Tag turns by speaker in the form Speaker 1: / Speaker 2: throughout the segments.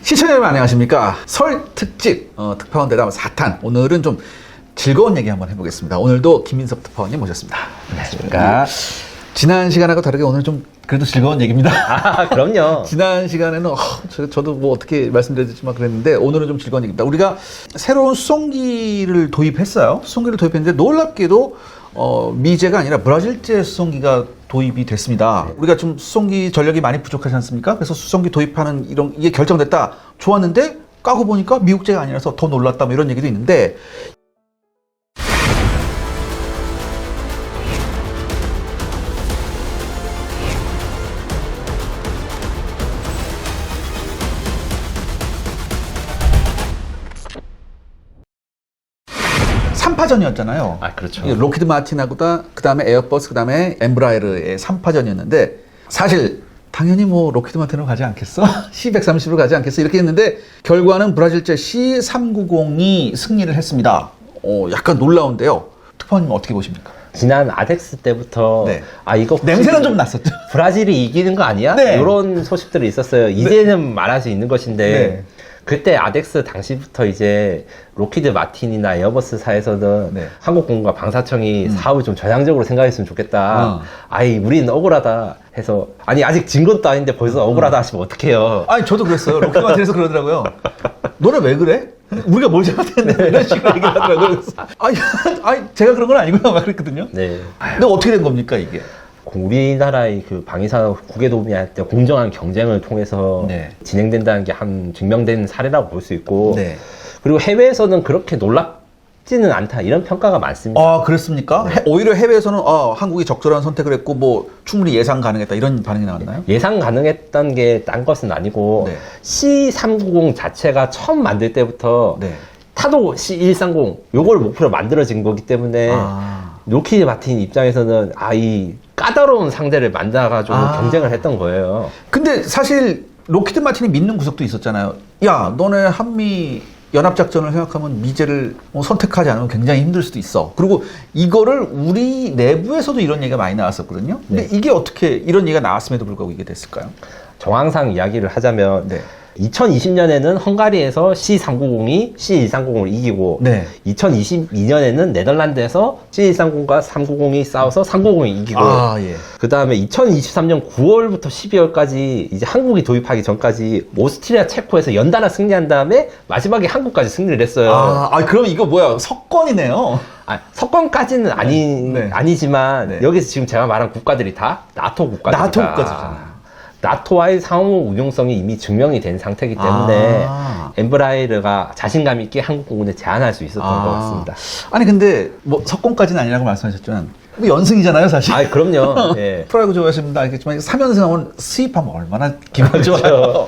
Speaker 1: 시청자 여러분 안녕하십니까. 설 특집 특파원 대담 4탄. 오늘은 좀 즐거운 얘기 한번 해보겠습니다. 오늘도 김민섭 특파원님 모셨습니다. 안녕하십니까. 지난 시간하고 다르게 오늘 좀 그래도 즐거운 얘기입니다.
Speaker 2: 아, 그럼요.
Speaker 1: 지난 시간에는 저도 뭐 어떻게 말씀드렸지만 그랬는데 오늘은 좀 즐거운 얘기입니다. 우리가 새로운 수송기를 도입했어요. 수송기를 도입했는데 놀랍게도 미제가 아니라 브라질제 수송기가 도입이 됐습니다. 네. 우리가 좀 수송기 전력이 많이 부족하지 않습니까? 그래서 수송기 도입하는 이게 결정됐다. 좋았는데 까고 보니까 미국제가 아니라서 더 놀랐다. 뭐 이런 얘기도 있는데 삼파전이었잖아요.
Speaker 2: 아, 그렇죠.
Speaker 1: 로키드 마틴하고다 그다음에 에어버스 그다음에 엠브라에르의 3파전이었는데 사실 당연히 뭐 로키드 마틴으로 가지 않겠어? C-130으로 가지 않겠어? 이렇게 했는데 결과는 브라질제 C-390이 승리를 했습니다. 약간 놀라운데요. 특파원님 어떻게 보십니까?
Speaker 2: 지난 아덱스 때부터
Speaker 1: 네.
Speaker 2: 이거
Speaker 1: 냄새는 좀 났었죠.
Speaker 2: 브라질이 이기는 거 아니야?
Speaker 1: 네.
Speaker 2: 이런 소식들이 있었어요. 이제는 말할 수 있는 것인데
Speaker 1: 네.
Speaker 2: 그때 아덱스 당시부터 이제 로키드 마틴이나 에어버스사에서는
Speaker 1: 네.
Speaker 2: 한국공과 방사청이 사업을 좀 전향적으로 생각했으면 좋겠다. 우린 억울하다 해서 아직 진 것도 아닌데 벌써 억울하다 하시면 어떡해요.
Speaker 1: 저도 그랬어요. 로키드 마틴에서 그러더라고요. 너네 왜 그래? 우리가 뭘 잘못했는데 이런 식으로 얘기를 하더라고요. 제가 그런 건 아니구나 막 그랬거든요.
Speaker 2: 네.
Speaker 1: 근데 어떻게 된 겁니까 이게?
Speaker 2: 우리나라의 그 방위산업 국외도움할 때 공정한 경쟁을 통해서
Speaker 1: 네.
Speaker 2: 진행된다는 게 한 증명된 사례라고 볼 수 있고,
Speaker 1: 네.
Speaker 2: 그리고 해외에서는 그렇게 놀랍지는 않다 이런 평가가 많습니다.
Speaker 1: 그랬습니까?
Speaker 2: 네.
Speaker 1: 오히려 해외에서는 한국이 적절한 선택을 했고 뭐 충분히 예상 가능했다 이런 반응이 나왔나요?
Speaker 2: 예상 가능했던 게 딴 것은 아니고
Speaker 1: 네.
Speaker 2: C390 자체가 처음 만들 때부터
Speaker 1: 네.
Speaker 2: 타도 C130 요걸 목표로 만들어진 거기 때문에 로키드 마틴 입장에서는 이 까다로운 상대를 만나가지고 경쟁을 했던 거예요.
Speaker 1: 근데 사실 로키드 마틴이 믿는 구석도 있었잖아요. 야, 너네 한미 연합작전을 생각하면 미제를 선택하지 않으면 굉장히 힘들 수도 있어. 그리고 이거를 우리 내부에서도 이런 얘기가 많이 나왔었거든요. 근데
Speaker 2: 네.
Speaker 1: 이게 어떻게 이런 얘기가 나왔음에도 불구하고 이게 됐을까요?
Speaker 2: 정황상 이야기를 하자면
Speaker 1: 네.
Speaker 2: 2020년에는 헝가리에서 C390이 C130을 이기고
Speaker 1: 네.
Speaker 2: 2022년에는 네덜란드에서 C130과 390이 싸워서 390이 이기고
Speaker 1: 예.
Speaker 2: 그 다음에 2023년 9월부터 12월까지 이제 한국이 도입하기 전까지 오스트리아 체코에서 연달아 승리한 다음에 마지막에 한국까지 승리를 했어요.
Speaker 1: 그럼 이거 뭐야? 석권이네요.
Speaker 2: 석권까지는
Speaker 1: 네.
Speaker 2: 아니지만
Speaker 1: 네.
Speaker 2: 여기서 지금 제가 말한 국가들이 다 나토 국가들이다.
Speaker 1: 나토 국가잖아요.
Speaker 2: 나토와의 상호 운용성이 이미 증명이 된 상태이기 때문에 엠브라에르가 자신감 있게 한국공군에 제안할 수 있었던 것 같습니다.
Speaker 1: 근데 뭐 석권까지는 아니라고 말씀하셨지만 뭐 연승이잖아요, 사실.
Speaker 2: 그럼요. 예.
Speaker 1: 프로야구 좋아하시는 분들 알겠지만 3연승 하면 수입하면 얼마나 기분 좋아요.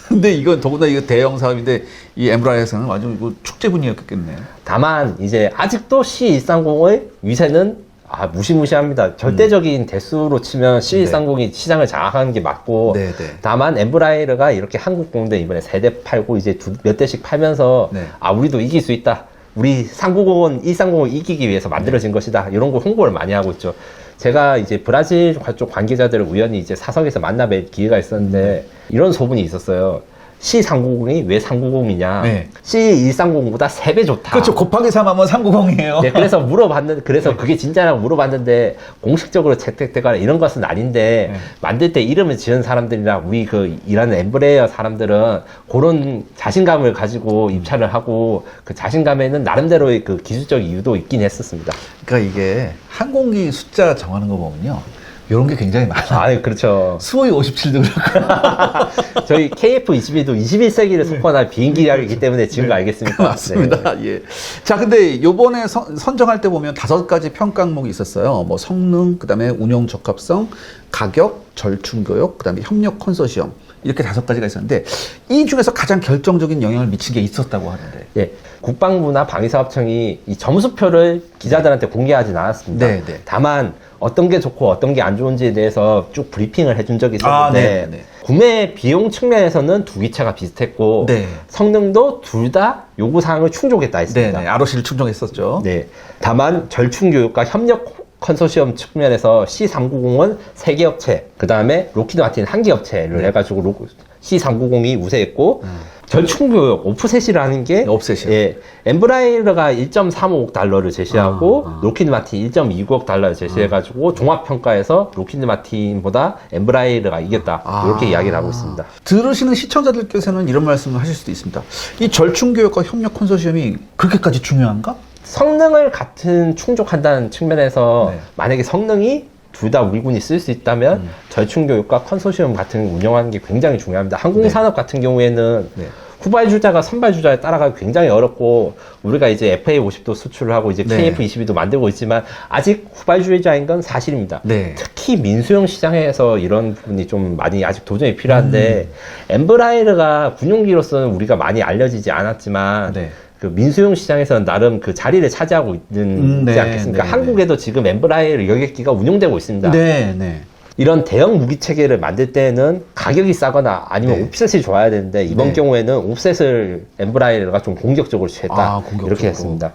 Speaker 1: 근데 이건 더구나 이거 대형 사업인데 이 엠브라에르에서는 완전 이거 축제 분위기였겠네요.
Speaker 2: 다만 이제 아직도 C130의 위세는 무시무시합니다. 절대적인 대수로 치면 C130이 시장을 장악하는 게 맞고,
Speaker 1: 네.
Speaker 2: 다만 엠브라에르가 이렇게 한국 공대 이번에 3대 팔고 이제 몇 대씩 팔면서
Speaker 1: 네.
Speaker 2: 우리도 이길 수 있다. 우리 390은 130을 이기기 위해서 만들어진 것이다. 이런 거 홍보를 많이 하고 있죠. 제가 이제 브라질 쪽 관계자들을 우연히 이제 사석에서 만나뵐 기회가 있었는데 이런 소문이 있었어요. C390이 왜 390이냐?
Speaker 1: 네.
Speaker 2: C130보다 3배 좋다.
Speaker 1: 그렇죠. 곱하기 3하면 390이에요.
Speaker 2: 네, 그래서 그게 진짜라고 물어봤는데, 공식적으로 채택되거나 이런 것은 아닌데, 만들 때 이름을 지은 사람들이나 우리 일하는 엠브레어 사람들은 그런 자신감을 가지고 입찰을 하고, 그 자신감에는 나름대로의 그 기술적 이유도 있긴 했었습니다.
Speaker 1: 그러니까 이게 항공기 숫자 정하는 거 보면요. 이런 게 굉장히 많아요.
Speaker 2: 그렇죠.
Speaker 1: 수호이 57도 그렇고.
Speaker 2: 저희 KF-21도 21세기를 석권할 비행기이기 때문에 지금 알겠습니까?
Speaker 1: 맞습니다.
Speaker 2: 네.
Speaker 1: 예. 자, 근데 요번에 선정할 때 보면 5가지 평가 항목이 있었어요. 뭐 성능, 그 다음에 운용 적합성, 가격, 절충 교육, 그 다음에 협력 컨소시엄. 이렇게 5가지가 있었는데 이 중에서 가장 결정적인 영향을 미친 게 있었다고 하는데.
Speaker 2: 예. 국방부나 방위사업청이 이 점수표를 기자들한테 공개하진 않았습니다.
Speaker 1: 네.
Speaker 2: 다만 어떤 게 좋고 어떤 게 안 좋은지에 대해서 쭉 브리핑을 해준 적이 있었는데
Speaker 1: 네.
Speaker 2: 구매 비용 측면에서는 두 기체가 비슷했고
Speaker 1: 네.
Speaker 2: 성능도 둘 다 요구사항을 충족했다 했습니다.
Speaker 1: 네. ROC를 충족했었죠.
Speaker 2: 네. 다만 절충교육과 협력 컨소시엄 측면에서 C390은 3개 업체, 그 다음에 로키드 마틴 1개 업체를 해가지고 C390이 우세했고 전충교역 오프셋이라는 게
Speaker 1: 옵셋이요.
Speaker 2: 예, 엠브라이러가 1.35억 달러를 제시하고 로키드 마틴 1.29억 달러를 제시해가지고 종합평가에서 로키드 마틴보다 엠브라이러가 이겼다 이렇게 이야기를 하고 있습니다.
Speaker 1: 들으시는 시청자들께서는 이런 말씀을 하실 수도 있습니다. 이 절충교역과 협력 컨소시엄이 그렇게까지 중요한가?
Speaker 2: 성능을 같은 충족한다는 측면에서
Speaker 1: 네.
Speaker 2: 만약에 성능이 둘 다 우리군이 쓸 수 있다면 절충교육과 컨소시엄 같은 거 운영하는 게 굉장히 중요합니다. 항공산업 같은 경우에는
Speaker 1: 네.
Speaker 2: 후발주자가 선발주자에 따라가기 굉장히 어렵고 우리가 이제 FA50도 수출을 하고 이제
Speaker 1: 네.
Speaker 2: KF22도 만들고 있지만 아직 후발주자인 건 사실입니다.
Speaker 1: 네.
Speaker 2: 특히 민수용 시장에서 이런 부분이 좀 많이 아직 도전이 필요한데 엠브라이러가 군용기로서는 우리가 많이 알려지지 않았지만
Speaker 1: 네.
Speaker 2: 그 민수용 시장에서는 나름 그 자리를 차지하고 있는
Speaker 1: 네,
Speaker 2: 지 않겠습니까?
Speaker 1: 네,
Speaker 2: 한국에도 지금 엠브라이러 여객기가 운용되고 있습니다.
Speaker 1: 네, 네.
Speaker 2: 이런 대형 무기 체계를 만들 때는 가격이 싸거나 아니면
Speaker 1: 네.
Speaker 2: 옵셋이 좋아야 되는데 이번
Speaker 1: 네.
Speaker 2: 경우에는 옵셋을 엠브라이러가 좀 공격적으로 취했다.
Speaker 1: 공격적으로.
Speaker 2: 이렇게 했습니다.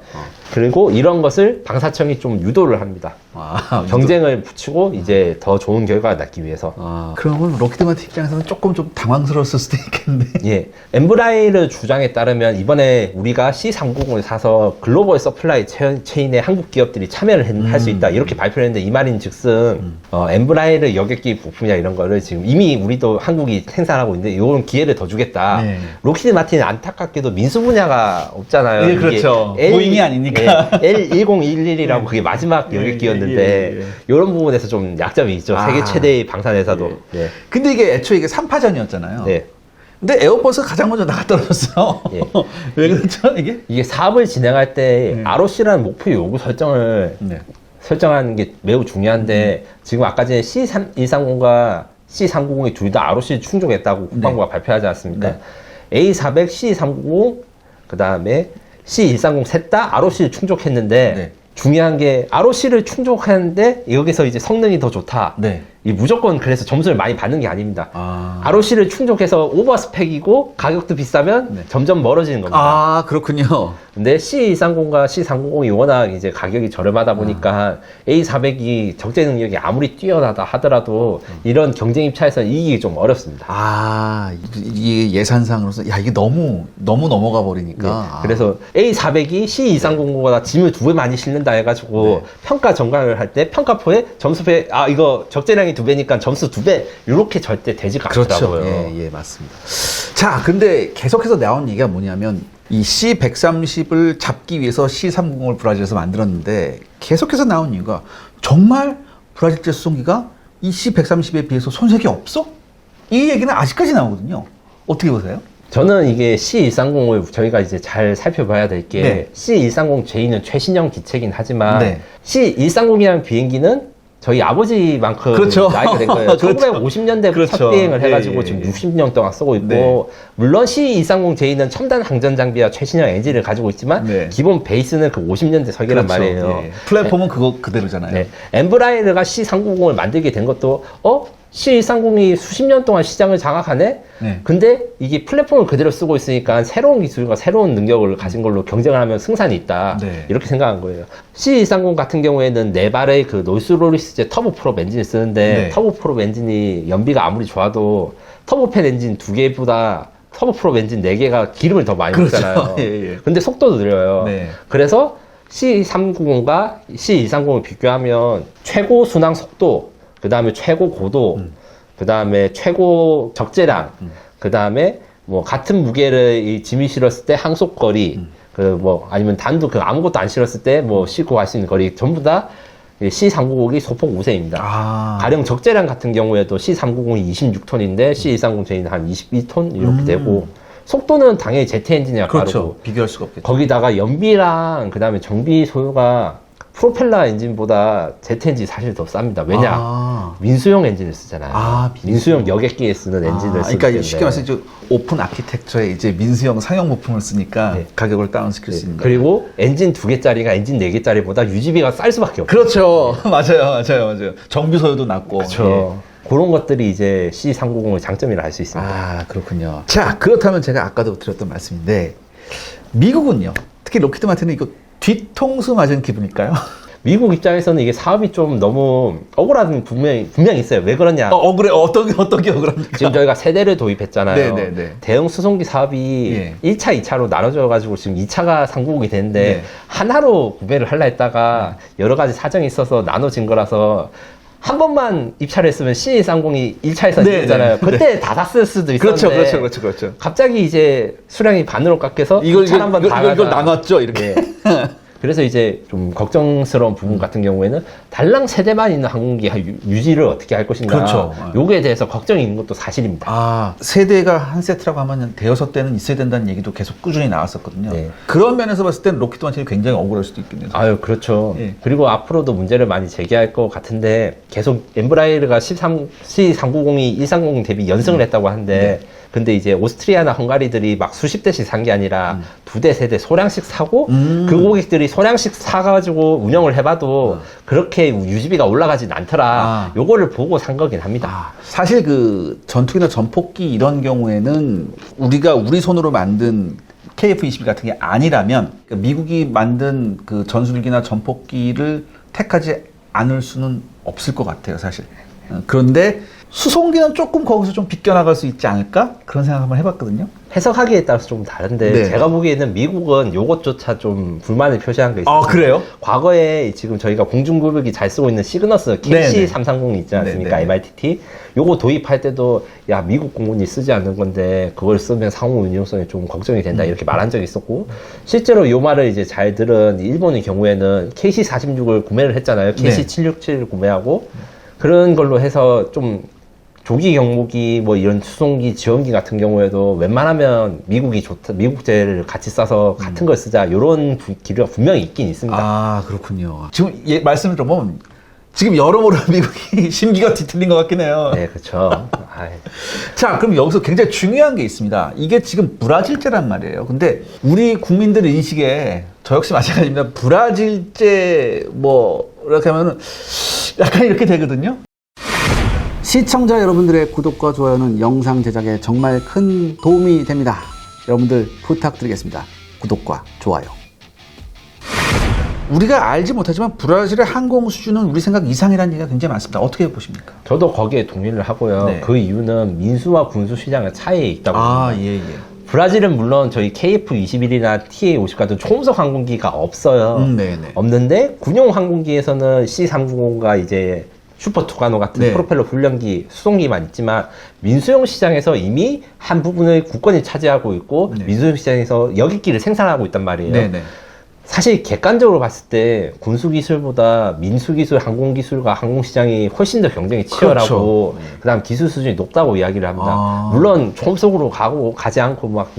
Speaker 2: 그리고 이런 것을 방사청이 좀 유도를 합니다. 경쟁을 붙이고 이제 더 좋은 결과를 낳기 위해서.
Speaker 1: 그러면 로키드 마틴 입장에서는 조금 좀 당황스러웠을 수도 있겠네.
Speaker 2: 예, 엠브라이러 주장에 따르면 이번에 우리가 C390을 사서 글로벌 서플라이 체인에 한국 기업들이 참여를 할 수 있다 이렇게 발표를 했는데 이 말인즉슨 엠브라이러 여객기 부품이나 이런 거를 지금 이미 우리도 한국이 생산하고 있는데 이런 기회를 더 주겠다.
Speaker 1: 네.
Speaker 2: 로키드 마틴은 안타깝게도 민수 분야가 없잖아요.
Speaker 1: 예, 그렇죠. 보잉이 아니니까.
Speaker 2: L1011이라고 그게 마지막 여객기였는데
Speaker 1: 예.
Speaker 2: 이런 부분에서 좀 약점이 있죠. 세계 최대의 방산회사도. 예.
Speaker 1: 근데 이게 애초에 이게 3파전이었잖아요.
Speaker 2: 네.
Speaker 1: 근데 에어버스가 가장 먼저 나가 떨어졌어.
Speaker 2: 예.
Speaker 1: 왜 그렇죠, 이게?
Speaker 2: 이게 사업을 진행할 때 ROC라는 목표 요구 설정을
Speaker 1: 네.
Speaker 2: 설정하는 게 매우 중요한데 지금 아까 전에 C130과 C390이 둘 다 ROC를 충족했다고 국방부가 발표하지 않았습니까? A400, C390, 그 다음에 C130 셋 다 ROC를 충족했는데
Speaker 1: 네.
Speaker 2: 중요한 게 ROC를 충족하는데 여기서 이제 성능이 더 좋다.
Speaker 1: 네.
Speaker 2: 이 무조건 그래서 점수를 많이 받는 게 아닙니다.
Speaker 1: 아.
Speaker 2: ROC를 충족해서 오버 스펙이고 가격도 비싸면
Speaker 1: 네.
Speaker 2: 점점 멀어지는 겁니다.
Speaker 1: 그렇군요.
Speaker 2: 근데 C230과 C390이 워낙 이제 가격이 저렴하다 보니까 A400이 적재 능력이 아무리 뛰어나다 하더라도 이런 경쟁 입찰에서 이기기 좀 어렵습니다.
Speaker 1: 이게 예산상으로서, 야, 이게 너무 넘어가 버리니까.
Speaker 2: 그래서 A400이 C230보다 짐을 2배 많이 실는다 해가지고 평가 정강을 할 때 평가표에 점수표에 이거 적재량이 2배니까 점수 2배 이렇게 절대 되지가 않더라고요.
Speaker 1: 그렇죠. 예, 맞습니다. 자, 근데 계속해서 나온 얘기가 뭐냐면 이 C130을 잡기 위해서 C390을 브라질에서 만들었는데 계속해서 나온 이유가 정말 브라질 제 수송기가 이 C130에 비해서 손색이 없어? 이 얘기는 아직까지 나오거든요. 어떻게 보세요?
Speaker 2: 저는 이게 C130을 저희가 이제 잘 살펴봐야 될 게
Speaker 1: 네.
Speaker 2: C130J는 최신형 기체긴 하지만
Speaker 1: 네.
Speaker 2: C130이라는 비행기는 저희 아버지만큼
Speaker 1: 그렇죠.
Speaker 2: 나이가 된 거예요.
Speaker 1: 그렇죠.
Speaker 2: 1950년대
Speaker 1: 그렇죠.
Speaker 2: 첫 비행을 해가지고
Speaker 1: 예,
Speaker 2: 지금
Speaker 1: 예.
Speaker 2: 60년 동안 쓰고 있고
Speaker 1: 네.
Speaker 2: 물론 C230J는 첨단 항전 장비와 최신형 엔진을 가지고 있지만
Speaker 1: 네.
Speaker 2: 기본 베이스는 그 50년대 설계란
Speaker 1: 그렇죠.
Speaker 2: 말이에요.
Speaker 1: 예. 플랫폼은 그거 그대로잖아요.
Speaker 2: 네. 엠브라이러가 C390을 만들게 된 것도 C130이 수십 년 동안 시장을 장악하네?
Speaker 1: 네.
Speaker 2: 근데 이게 플랫폼을 그대로 쓰고 있으니까 새로운 기술과 새로운 능력을 가진 걸로 경쟁을 하면 승산이 있다.
Speaker 1: 네.
Speaker 2: 이렇게 생각한 거예요. C130 같은 경우에는 4발의 그 노이스로리스제 터보프롭 엔진을 쓰는데
Speaker 1: 네.
Speaker 2: 터보프롭 엔진이 연비가 아무리 좋아도 터보팬 엔진 2개보다 터보프롭 엔진 4개가 기름을 더 많이
Speaker 1: 그렇죠.
Speaker 2: 먹잖아요.
Speaker 1: 예.
Speaker 2: 근데 속도도 느려요.
Speaker 1: 네.
Speaker 2: 그래서 C390과 C230을 비교하면 최고 순항 속도, 그 다음에 최고 고도, 그 다음에 최고 적재량, 그 다음에 뭐 같은 무게를 이 짐이 실었을 때 항속 거리, 그 뭐 아니면 단도 그 아무것도 안 실었을 때 뭐 싣고 갈 수 있는 거리 전부 다 C390이 소폭 우세입니다. 가령 적재량 같은 경우에도 C390이 26톤인데 C230J는 한 22톤 이렇게 되고 속도는 당연히 제트 엔진이랑
Speaker 1: 그렇죠.
Speaker 2: 다르고
Speaker 1: 비교할 수가 없겠죠.
Speaker 2: 거기다가 연비랑 그 다음에 정비 소요가 프로펠러 엔진보다 제트 엔진이 사실 더 쌉니다. 왜냐? 민수용 엔진을 쓰잖아요. 민수용 여객기에 쓰는 엔진을 쓰기
Speaker 1: 그러니까
Speaker 2: 때문에.
Speaker 1: 쉽게 말해서 이제 오픈 아키텍처에 이제 민수형 상용 부품을 쓰니까
Speaker 2: 네.
Speaker 1: 가격을 다운시킬 수 있는 거예요.
Speaker 2: 그리고 엔진 2개짜리가 엔진 4개짜리보다 유지비가 쌀 수밖에 없어요.
Speaker 1: 그렇죠. 맞아요. 정비 소요도 낮고.
Speaker 2: 그렇죠. 그런 것들이 이제 C390의 장점이라 할 수 있습니다.
Speaker 1: 그렇군요. 자, 그렇다면 제가 아까도 드렸던 말씀인데 미국은요. 특히 로키드 마틴은 이거 뒤통수 맞은 기분일까요?
Speaker 2: 미국 입장에서는 이게 사업이 좀 너무 억울한 분명히 있어요. 왜 그러냐?
Speaker 1: 억울해. 어떤 게 억울합니까?
Speaker 2: 지금 저희가 세대를 도입했잖아요.
Speaker 1: 네네네.
Speaker 2: 대형 수송기 사업이
Speaker 1: 예.
Speaker 2: 1차, 2차로 나눠져가지고 지금 2차가 상공이 되는데
Speaker 1: 네.
Speaker 2: 하나로 구매를 하려 했다가 여러 가지 사정이 있어서 나눠진 거라서 한 번만 입찰을 했으면 C230이 1차에서
Speaker 1: 네,
Speaker 2: 이겼잖아요.
Speaker 1: 네.
Speaker 2: 그때 다 샀을 수도 있었는데
Speaker 1: 그렇죠.
Speaker 2: 갑자기 이제 수량이 반으로 깎여서 이걸 한번
Speaker 1: 이걸 나눴죠, 이렇게.
Speaker 2: 그래서 이제 좀 걱정스러운 부분 같은 경우에는 달랑 세대만 있는 항공기 유지를 어떻게 할 것인가.
Speaker 1: 그렇죠.
Speaker 2: 요거에 대해서 걱정이 있는 것도 사실입니다.
Speaker 1: 아, 세대가 한 세트라고 하면 대여섯 대는 있어야 된다는 얘기도 계속 꾸준히 나왔었거든요.
Speaker 2: 네.
Speaker 1: 그런 면에서 봤을 땐 로키드 마틴이 굉장히 억울할 수도 있겠네요.
Speaker 2: 아유, 그렇죠.
Speaker 1: 예.
Speaker 2: 그리고 앞으로도 문제를 많이 제기할 것 같은데 계속 엠브라이르가 C390이 130 대비 연승을 했다고 하는데 근데 이제 오스트리아나 헝가리들이 막 수십 대씩 산 게 아니라 두 대, 세 대 소량씩 사고 그 고객들이 소량씩 사가지고 운영을 해봐도 그렇게 유지비가 올라가진 않더라. 요거를 보고 산 거긴 합니다.
Speaker 1: 사실 그 전투기나 전폭기 이런 경우에는 우리가 우리 손으로 만든 KF-22 같은 게 아니라면 미국이 만든 그 전술기나 전폭기를 택하지 않을 수는 없을 것 같아요, 사실. 그런데 수송기는 조금 거기서 좀 비껴나갈 수 있지 않을까? 그런 생각 한번 해봤거든요.
Speaker 2: 해석하기에 따라서 좀 다른데
Speaker 1: 네.
Speaker 2: 제가 보기에는 미국은 요것조차 좀 불만을 표시한 게 있어요.
Speaker 1: 아, 그래요?
Speaker 2: 과거에 지금 저희가 공중구역이 잘 쓰고 있는 시그너스 KC330 있지 않습니까?
Speaker 1: 네네.
Speaker 2: MRTT. 요거 도입할 때도 야 미국 공군이 쓰지 않는 건데 그걸 쓰면 상호 운용성이 좀 걱정이 된다 이렇게 말한 적이 있었고 실제로 요 말을 이제 잘 들은 일본의 경우에는 KC46을 구매를 했잖아요. KC767을 구매하고 그런 걸로 해서 좀 조기 경보기 뭐 이런 수송기 지원기 같은 경우에도 웬만하면 미국이 좋다 미국제를 같이 싸서 같은 걸 쓰자 이런 기류가 분명히 있긴 있습니다.
Speaker 1: 아, 그렇군요. 지금 말씀을 들어보면 지금 여러모로 미국이 심기가 뒤틀린 것 같긴 해요.
Speaker 2: 네, 그렇죠.
Speaker 1: 자, 그럼 여기서 굉장히 중요한 게 있습니다. 이게 지금 브라질제란 말이에요. 근데 우리 국민들 인식에 저 역시 마찬가지입니다. 브라질제 뭐 이렇게 하면은 약간 이렇게 되거든요. 시청자 여러분들의 구독과 좋아요는 영상 제작에 정말 큰 도움이 됩니다. 여러분들 부탁드리겠습니다. 구독과 좋아요. 우리가 알지 못하지만 브라질의 항공 수준은 우리 생각 이상이라는 얘기가 굉장히 많습니다. 어떻게 보십니까?
Speaker 2: 저도 거기에 동의를 하고요.
Speaker 1: 네.
Speaker 2: 그 이유는 민수와 군수 시장의 차이에 있다고 봅니다.
Speaker 1: 예.
Speaker 2: 브라질은 물론 저희 KF-21이나 TA-50 같은 초음속 항공기가 없어요.
Speaker 1: 네네.
Speaker 2: 없는데 군용 항공기에서는 C390과 이제 슈퍼 투가노 같은
Speaker 1: 네.
Speaker 2: 프로펠러 훈련기, 수송기만 있지만 민수용 시장에서 이미 한 부분을 국권이 차지하고 있고
Speaker 1: 네.
Speaker 2: 민수용 시장에서 여객기를 생산하고 있단 말이에요.
Speaker 1: 네네.
Speaker 2: 사실 객관적으로 봤을 때 군수기술보다 민수기술, 항공기술과 항공시장이 훨씬 더 경쟁이 치열하고
Speaker 1: 그렇죠.
Speaker 2: 그다음 기술 수준이 높다고 이야기를 합니다.
Speaker 1: 아.
Speaker 2: 물론 초음속으로 가지 않고 막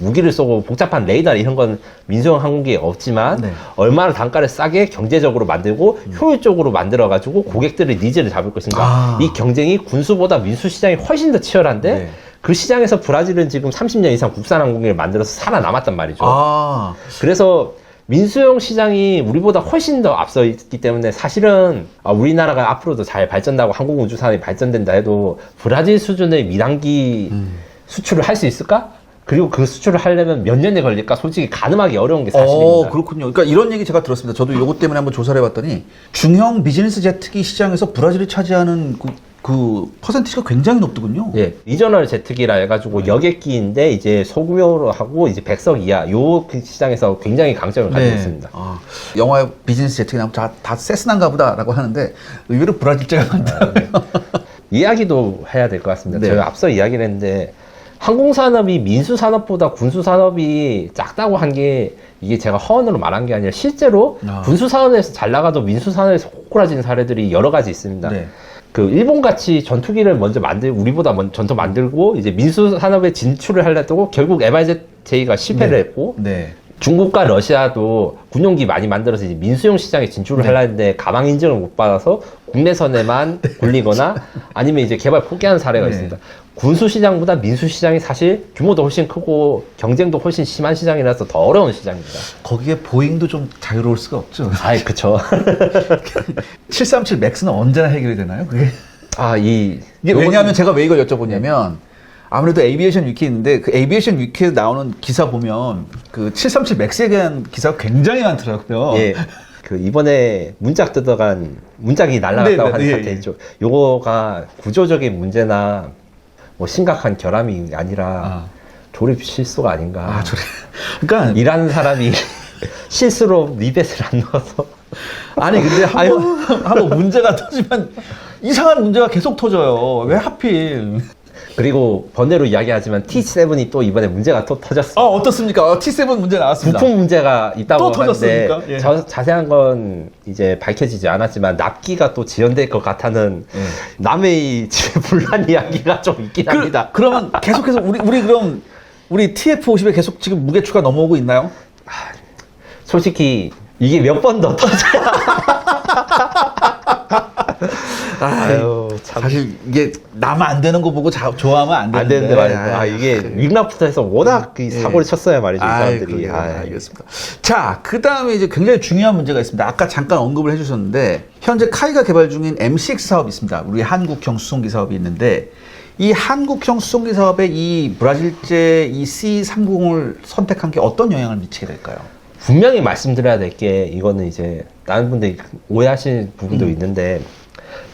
Speaker 2: 무기를 쏘고 복잡한 레이더 이런 건 민수용 항공기에 없지만
Speaker 1: 네.
Speaker 2: 얼마나 단가를 싸게 경제적으로 만들고 효율적으로 만들어가지고 고객들의 니즈를 잡을 것인가. 이 경쟁이 군수보다 민수시장이 훨씬 더 치열한데
Speaker 1: 네.
Speaker 2: 그 시장에서 브라질은 지금 30년 이상 국산 항공기를 만들어서 살아남았단 말이죠. 그래서 민수용 시장이 우리보다 훨씬 더 앞서 있기 때문에 사실은 우리나라가 앞으로도 잘 발전하고 항공우주 산업이 발전된다 해도 브라질 수준의 미단기 수출을 할 수 있을까? 그리고 그 수출을 하려면 몇 년이 걸릴까? 솔직히 가늠하기 어려운 게 사실입니다.
Speaker 1: 그렇군요. 그러니까 이런 얘기 제가 들었습니다. 저도 이것 때문에 한번 조사를 해봤더니 중형 비즈니스 제트기 시장에서 브라질이 차지하는 그 퍼센티지가 굉장히 높더군요.
Speaker 2: 예, 리저널 제트기라 해가지고 여객기인데 이제 소규모로 하고 이제 100석 이하 요 그 시장에서 굉장히 강점을 가지고 있습니다.
Speaker 1: 영화의 비즈니스 제트기 나오면 다 세스난가 보다라고 하는데 의외로 브라질제가 많더라고요.
Speaker 2: 이야기도 해야 될 것 같습니다.
Speaker 1: 네.
Speaker 2: 제가 앞서 이야기를 했는데 항공산업이 민수산업보다 군수산업이 작다고 한 게 이게 제가 허언으로 말한 게 아니라 실제로 군수산업에서 잘 나가도 민수산업에서 꼬꾸라지는 사례들이 여러 가지 있습니다.
Speaker 1: 네.
Speaker 2: 그 일본같이 전투기를 먼저 우리보다 전투 만들고 이제 민수 산업에 진출을 하려고 결국 MRJ-가 실패를 했고 중국과 러시아도 군용기 많이 만들어서 이제 민수용 시장에 진출을 하려 했는데 가방 인증을 못 받아서 국내선에만 굴리거나 아니면 이제 개발 포기하는 사례가 있습니다. 군수 시장보다 민수 시장이 사실 규모도 훨씬 크고 경쟁도 훨씬 심한 시장이라서 더 어려운 시장입니다.
Speaker 1: 거기에 보잉도 좀 자유로울 수가 없죠.
Speaker 2: 아이, 그쵸.
Speaker 1: 737 맥스는 언제나 해결이 되나요? 그게? 이게 왜냐하면 제가 왜 이걸 여쭤보냐면 아무래도 에이비에이션 위키에 있는데 그 에이비에이션 위키에 나오는 기사 보면 그 737 맥스에 대한 기사가 굉장히 많더라고요.
Speaker 2: 예. 그 이번에 문짝이 날아갔다고 하는 사태 있죠. 요거가 구조적인 문제나 뭐 심각한 결함이 아니라 조립 실수가 아닌가.
Speaker 1: 그러니까
Speaker 2: 일하는 사람이 실수로 리벳을 안 넣어서.
Speaker 1: 아니 근데 한번 문제가 터지면 이상한 문제가 계속 터져요. 왜 하필?
Speaker 2: 그리고 번외로 이야기하지만 T7이 또 이번에 문제가 또 터졌어요.
Speaker 1: 어떻습니까? T7 문제 나왔습니다.
Speaker 2: 부품 문제가 있다고
Speaker 1: 또
Speaker 2: 하는데
Speaker 1: 터졌습니까? 예.
Speaker 2: 자세한 건 이제 밝혀지지 않았지만 납기가 또 지연될 것 같다는 남의 집에 불난 이야기가 좀 있긴 합니다.
Speaker 1: 그러면 계속해서 우리 TF50에 계속 지금 무게 추가 넘어오고 있나요?
Speaker 2: 솔직히 이게 몇 번 더 터져야. 아유, 참.
Speaker 1: 사실 이게 나면 안 되는 거 보고 좋아하면 안
Speaker 2: 안
Speaker 1: 되는데.
Speaker 2: 되는데 말이죠. 이게 윙납부터 해서 워낙 그 사고를 쳤어야 말이죠. 이 사람들이.
Speaker 1: 알겠습니다. 자, 그 다음에 이제 굉장히 중요한 문제가 있습니다. 아까 잠깐 언급을 해주셨는데, 현재 카이가 개발 중인 MCX 사업이 있습니다. 우리 한국형 수송기 사업이 있는데, 이 한국형 수송기 사업에 이 브라질제 이 C390을 선택한 게 어떤 영향을 미치게 될까요?
Speaker 2: 분명히 말씀드려야 될 게 이거는 이제 다른 분들이 오해하시는 부분도 있는데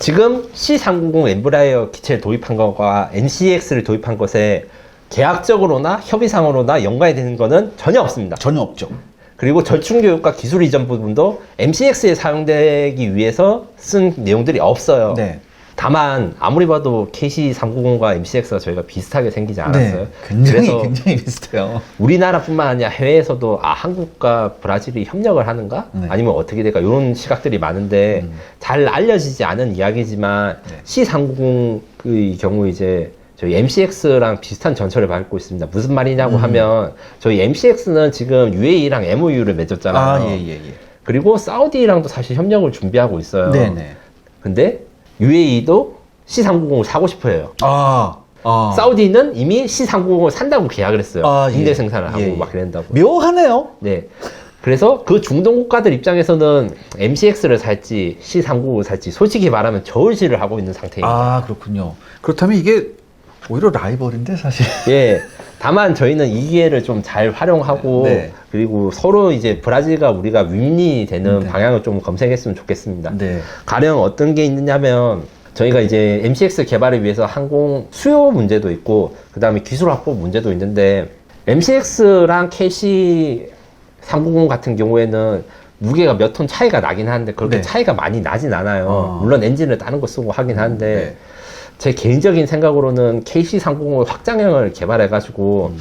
Speaker 2: 지금 C390 엠브라이어 기체를 도입한 것과 NCX를 도입한 것에 계약적으로나 협의상으로나 연관이 되는 것은 전혀 없습니다.
Speaker 1: 전혀 없죠.
Speaker 2: 그리고 절충 교육과 기술 이전 부분도 MCX에 사용되기 위해서 쓴 내용들이 없어요.
Speaker 1: 네.
Speaker 2: 다만 아무리 봐도 KC390과 MCX가 저희가 비슷하게 생기지 않았어요.
Speaker 1: 굉장히 비슷해요.
Speaker 2: 우리나라뿐만 아니라 해외에서도 한국과 브라질이 협력을 하는가?
Speaker 1: 네.
Speaker 2: 아니면 어떻게 될까? 이런 시각들이 많은데 잘 알려지지 않은 이야기지만 C390의 경우 이제 저희 MCX랑 비슷한 전철을 밟고 있습니다. 무슨 말이냐고 하면 저희 MCX는 지금 UAE랑 MOU를 맺었잖아요. 그리고 사우디랑도 사실 협력을 준비하고 있어요.
Speaker 1: 네네.
Speaker 2: 근데 UAE도 C390을 사고 싶어 해요. 사우디는 이미 C390을 산다고 계약을 했어요. 임대 생산을 하고 막 그런다고.
Speaker 1: 묘하네요.
Speaker 2: 네. 그래서 그 중동 국가들 입장에서는 MCX를 살지 C390을 살지 솔직히 말하면 저울질을 하고 있는 상태입니다.
Speaker 1: 그렇군요. 그렇다면 이게 오히려 라이벌인데 사실.
Speaker 2: 예. 다만 저희는 이 기회를 좀 잘 활용하고 그리고 서로 이제 브라질과 우리가 윈윈이 되는 방향을 좀 검색했으면 좋겠습니다. 가령 어떤 게 있느냐면 저희가 이제 MCX 개발을 위해서 항공 수요 문제도 있고 그 다음에 기술 확보 문제도 있는데 MCX랑 KC390 같은 경우에는 무게가 몇 톤 차이가 나긴 하는데 그렇게 차이가 많이 나진 않아요. 물론 엔진을 다른 거 쓰고 하긴 하는데 제 개인적인 생각으로는 KC390 확장형을 개발해가지고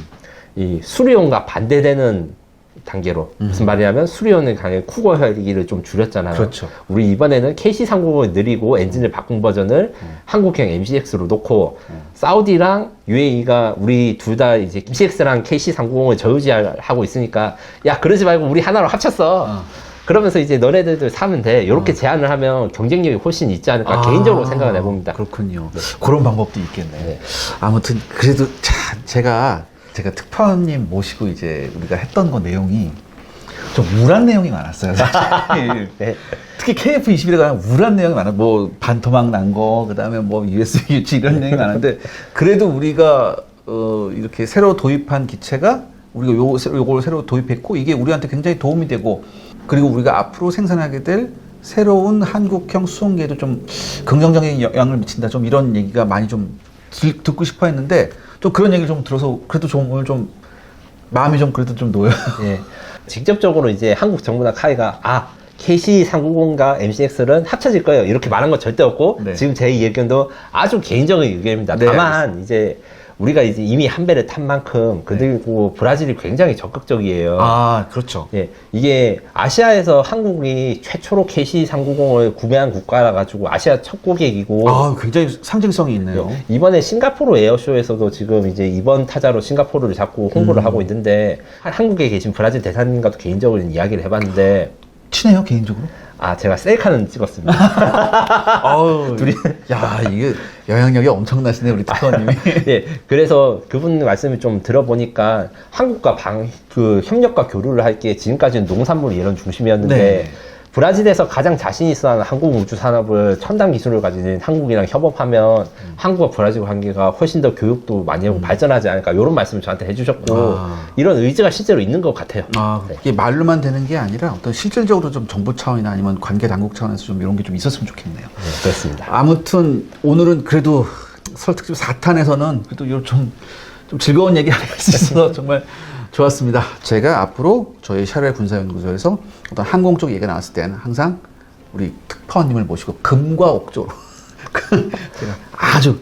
Speaker 2: 이 수리온과 반대되는 단계로 무슨 말이냐면 수리온의 강의 쿠거 혈기를 좀 줄였잖아요.
Speaker 1: 그렇죠.
Speaker 2: 우리 이번에는 KC390을 느리고 엔진을 바꾼 버전을 한국형 MCX로 놓고 사우디랑 UAE가 우리 둘 다 이제 MCX랑 KC390을 저유지하고 있으니까 야 그러지 말고 우리 하나로 합쳤어. 그러면서 이제 너네들도 사면 돼. 이렇게 제안을 하면 경쟁력이 훨씬 있지 않을까 개인적으로 생각을 해봅니다.
Speaker 1: 그렇군요. 그런 방법도 있겠네. 아무튼 그래도 제가 특파원님 모시고 이제 우리가 했던 거 내용이 좀 우울한 내용이 많았어요. 사실. 특히 KF21에 관한 우울한 내용이 많아요. 뭐 반토막 난 거, 그다음에 뭐 USB 유치 이런 내용이 많은데 그래도 우리가 이렇게 새로 도입한 기체가 우리가 요걸 새로 도입했고 이게 우리한테 굉장히 도움이 되고 그리고 우리가 앞으로 생산하게 될 새로운 한국형 수송기에도 좀 긍정적인 영향을 미친다. 좀 이런 얘기가 많이 좀 듣고 싶어 했는데 좀 그런 얘기를 좀 들어서 그래도 좀 오늘 좀 마음이 좀 그래도 좀 놓여요.
Speaker 2: 직접적으로 이제 한국 정부나 카이가 KC390과 MCX는 합쳐질 거예요. 이렇게 말한 건 절대 없고 지금 제 의견도 아주 개인적인 의견입니다. 다만 이제 우리가 이제 이미 한 배를 탄 만큼 그리고 브라질이 굉장히 적극적이에요.
Speaker 1: 그렇죠.
Speaker 2: 이게 아시아에서 한국이 최초로 KC390을 구매한 국가라 가지고 아시아 첫 고객이고
Speaker 1: 굉장히 상징성이 있네요.
Speaker 2: 이번에 싱가포르 에어쇼에서도 지금 이제 이번 타자로 싱가포르를 잡고 홍보를 하고 있는데 한국에 계신 브라질 대사님과도 개인적으로 이야기를 해봤는데
Speaker 1: 친해요 개인적으로?
Speaker 2: 제가 셀카는 찍었습니다.
Speaker 1: 둘이 이게 영향력이 엄청나시네 우리 특파원님이.
Speaker 2: 그래서 그분 말씀을 좀 들어보니까 한국과 협력과 교류를 할 게 지금까지는 농산물 이런 중심이었는데 브라질에서 가장 자신 있어 하는 항공우주 산업을 첨단 기술을 가진 한국이랑 협업하면 한국과 브라질 관계가 훨씬 더 교육도 많이 하고 발전하지 않을까 이런 말씀을 저한테 해주셨고 이런 의지가 실제로 있는 것 같아요. 네.
Speaker 1: 이게 말로만 되는 게 아니라 어떤 실질적으로 좀 정부 차원이나 아니면 관계 당국 차원에서 좀 이런 게 좀 있었으면 좋겠네요.
Speaker 2: 네, 그렇습니다.
Speaker 1: 아무튼 오늘은 그래도 설 특집 4탄에서는 그래도 이런 좀 즐거운 얘기 할 수 있어서 정말 좋았습니다. 제가 앞으로 저희 샤르의 군사연구소에서 어떤 항공 쪽 얘기가 나왔을 때는 항상 우리 특파원님을 모시고 금과 옥조로 제가 아주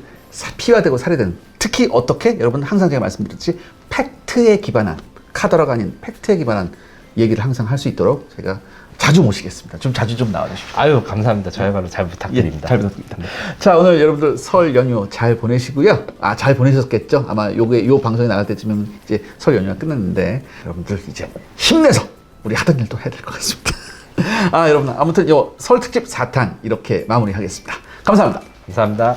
Speaker 1: 피가 되고 살이 되는, 특히 어떻게 여러분 항상 제가 말씀드렸듯이 팩트에 기반한, 카더라가 아닌 팩트에 기반한 얘기를 항상 할 수 있도록 제가 자주 모시겠습니다. 좀 자주 좀 나와주십시오.
Speaker 2: 아유, 감사합니다. 저야말로 잘 부탁드립니다.
Speaker 1: 잘 부탁드립니다. 자, 오늘 여러분들 설 연휴 잘 보내시고요. 잘 보내셨겠죠? 아마 요 방송이 나갈 때쯤은 이제 설 연휴가 끝났는데, 여러분들 이제 힘내서 우리 하던 일도 해야 될 것 같습니다. 여러분, 아무튼 요 설 특집 4탄 이렇게 마무리하겠습니다. 감사합니다.
Speaker 2: 감사합니다.